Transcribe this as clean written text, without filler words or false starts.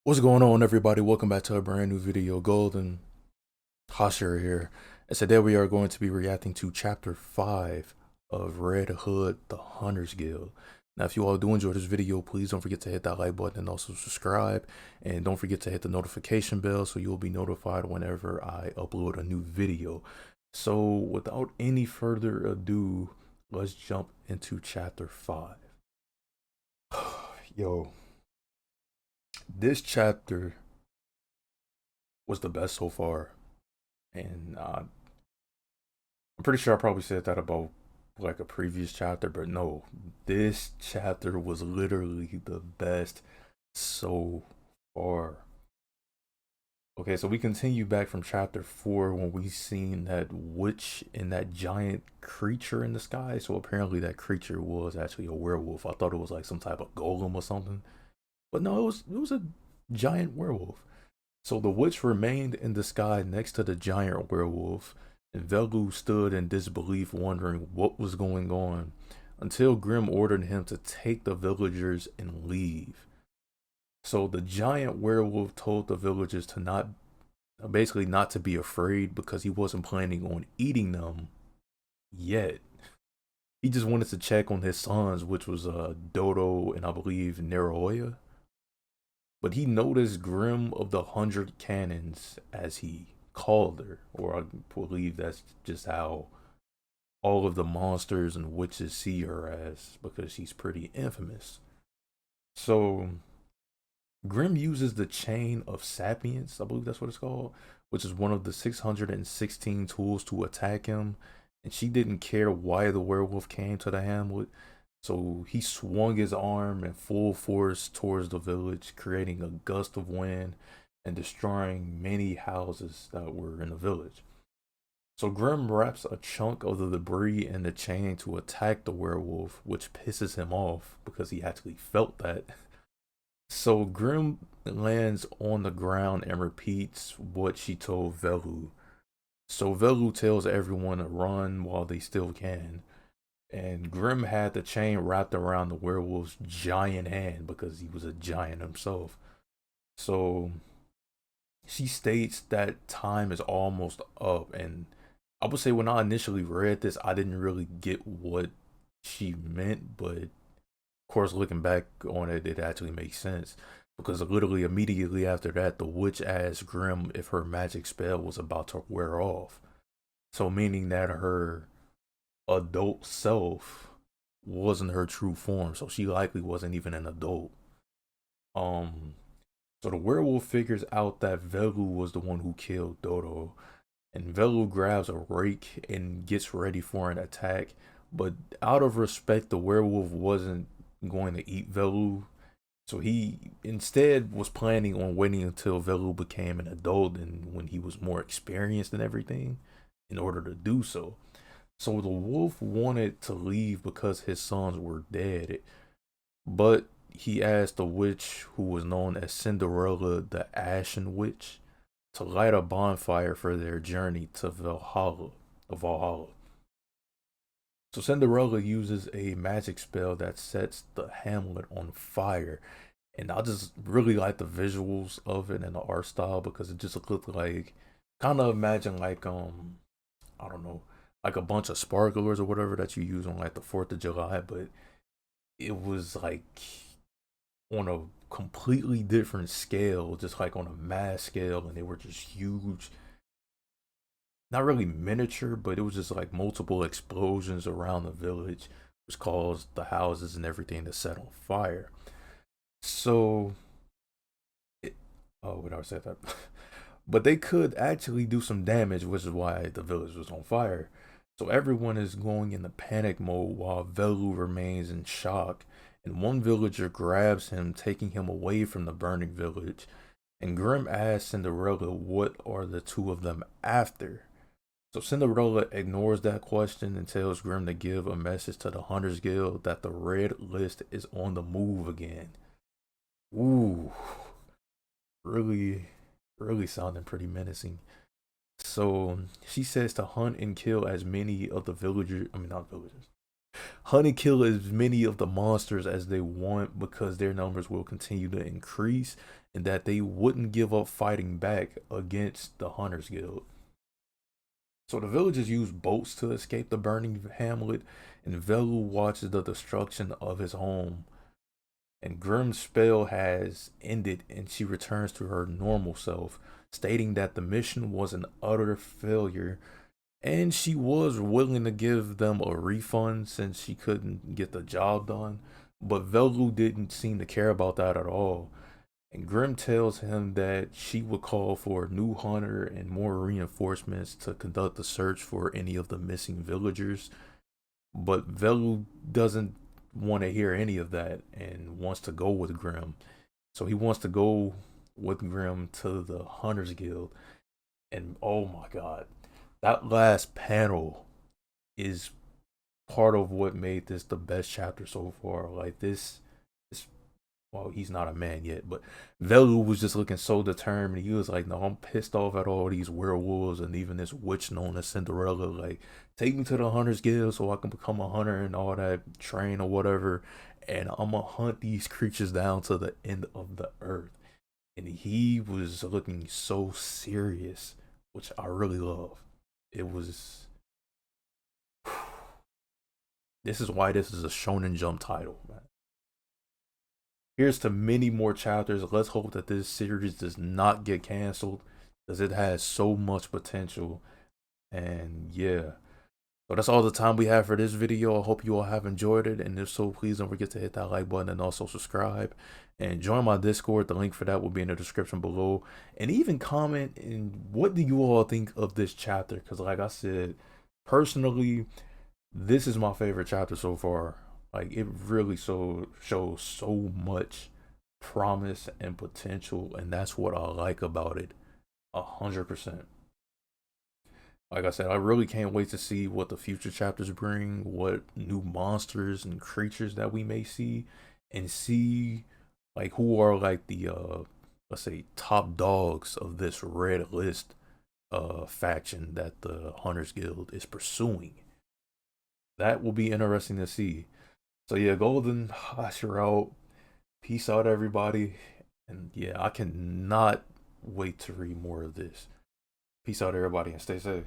What's going on, everybody? Welcome back to a brand new video. Golden Hashira here. And today we are going to be reacting to chapter 5 of Red Hood, the Hunters Guild. Now, if you all do enjoy this video, please don't forget to hit that like button and also subscribe. And don't forget to hit the notification bell so you'll be notified whenever I upload a new video. So, without any further ado, let's jump into chapter 5. Yo, this chapter was the best so far. And I'm pretty sure I probably said that about like a previous chapter, but no, this chapter was literally the best so far. Okay, so we continue back from chapter 4 when we seen that witch and that giant creature in the sky. So apparently that creature was actually a werewolf. I thought it was like some type of golem or something, but no, it was a giant werewolf. So the witch remained in the sky next to the giant werewolf, and VELOU stood in disbelief, wondering what was going on, until Grimm ordered him to take the villagers and leave. So the giant werewolf told the villagers to basically not to be afraid because he wasn't planning on eating them yet. He just wanted to check on his sons, which was Dodo and I believe Neroya. But he noticed Grim of the 100 Cannons, as he called her, or I believe that's just how all of the monsters and witches see her as, because she's pretty infamous. So Grim uses the Chain of Sapience, I believe that's what it's called, which is one of the 616 tools to attack him. And she didn't care why the werewolf came to the hamlet. So he swung his arm in full force towards the village, creating a gust of wind and destroying many houses that were in the village. So Grim wraps a chunk of the debris in the chain to attack the werewolf, which pisses him off because he actually felt that. So Grim lands on the ground and repeats what she told VELOU. So VELOU tells everyone to run while they still can. And Grim had the chain wrapped around the werewolf's giant hand because he was a giant himself. So she states that time is almost up. And I would say when I initially read this, I didn't really get what she meant. But of course, looking back on it, it actually makes sense. Because literally immediately after that, the witch asked Grim if her magic spell was about to wear off. So meaning that her adult self wasn't her true form, so she likely wasn't even an adult. Um, so the werewolf figures out that VELOU was the one who killed Dodo, and VELOU grabs a rake and gets ready for an attack. But out of respect, the werewolf wasn't going to eat VELOU, so he instead was planning on waiting until VELOU became an adult and when he was more experienced and everything in order to do so. So the wolf wanted to leave because his sons were dead, but he asked the witch, who was known as Cinderella the Ashen Witch, to light a bonfire for their journey to Valhalla. So Cinderella uses a magic spell that sets the hamlet on fire. And I just really like the visuals of it and the art style because it just looked like, kind of imagine like I don't know, like a bunch of sparklers or whatever that you use on like the 4th of July, but it was like on a completely different scale, just like on a mass scale, and they were just huge. Not really miniature, but it was just like multiple explosions around the village, which caused the houses and everything to set on fire. So, oh, what I said that, but they could actually do some damage, which is why the village was on fire. So everyone is going into panic mode while VELOU remains in shock, and one villager grabs him, taking him away from the burning village. And Grim asks Cinderella what are the two of them after. So Cinderella ignores that question and tells Grim to give a message to the Hunters Guild that the red list is on the move again. Ooh, really, really sounding pretty menacing. So she says to hunt and kill as many of the villagers, I mean, not villagers, Hunt and kill as many of the monsters as they want because their numbers will continue to increase, and that they wouldn't give up fighting back against the Hunters Guild. So the villagers use boats to escape the burning hamlet, and VELOU watches the destruction of his home. And Grimm's spell has ended, and she returns to her normal self, stating that the mission was an utter failure, and she was willing to give them a refund since she couldn't get the job done. But VELOU didn't seem to care about that at all. And Grimm tells him that she would call for a new hunter and more reinforcements to conduct the search for any of the missing villagers. But VELOU doesn't want to hear any of that and wants to go with Grimm. So he wants to go with Grimm to the Hunters Guild. And oh my god, that last panel is part of what made this the best chapter so far. Like this, well, he's not a man yet, but VELOU was just looking so determined. He was like, no, I'm pissed off at all these werewolves and even this witch known as Cinderella. Like, take me to the Hunters Guild so I can become a hunter and all that, train or whatever. And I'm going to hunt these creatures down to the end of the earth. And he was looking so serious, which I really love. It was... This is why this is a Shonen Jump title, man. Here's to many more chapters. Let's hope that this series does not get canceled because it has so much potential. And yeah, so that's all the time we have for this video. I hope you all have enjoyed it. And if so, please don't forget to hit that like button and also subscribe. And join my Discord. The link for that will be in the description below. And even comment in what do you all think of this chapter? Because like I said, personally, this is my favorite chapter so far. Like, it really shows so much promise and potential, and that's what I like about it 100%. Like I said, I really can't wait to see what the future chapters bring, what new monsters and creatures that we may see, and see like who are like the let's say top dogs of this red list faction that the Hunters Guild is pursuing. That will be interesting to see. So yeah, goldenhashira out. Peace out, everybody. And yeah, I cannot wait to read more of this. Peace out, everybody, and stay safe.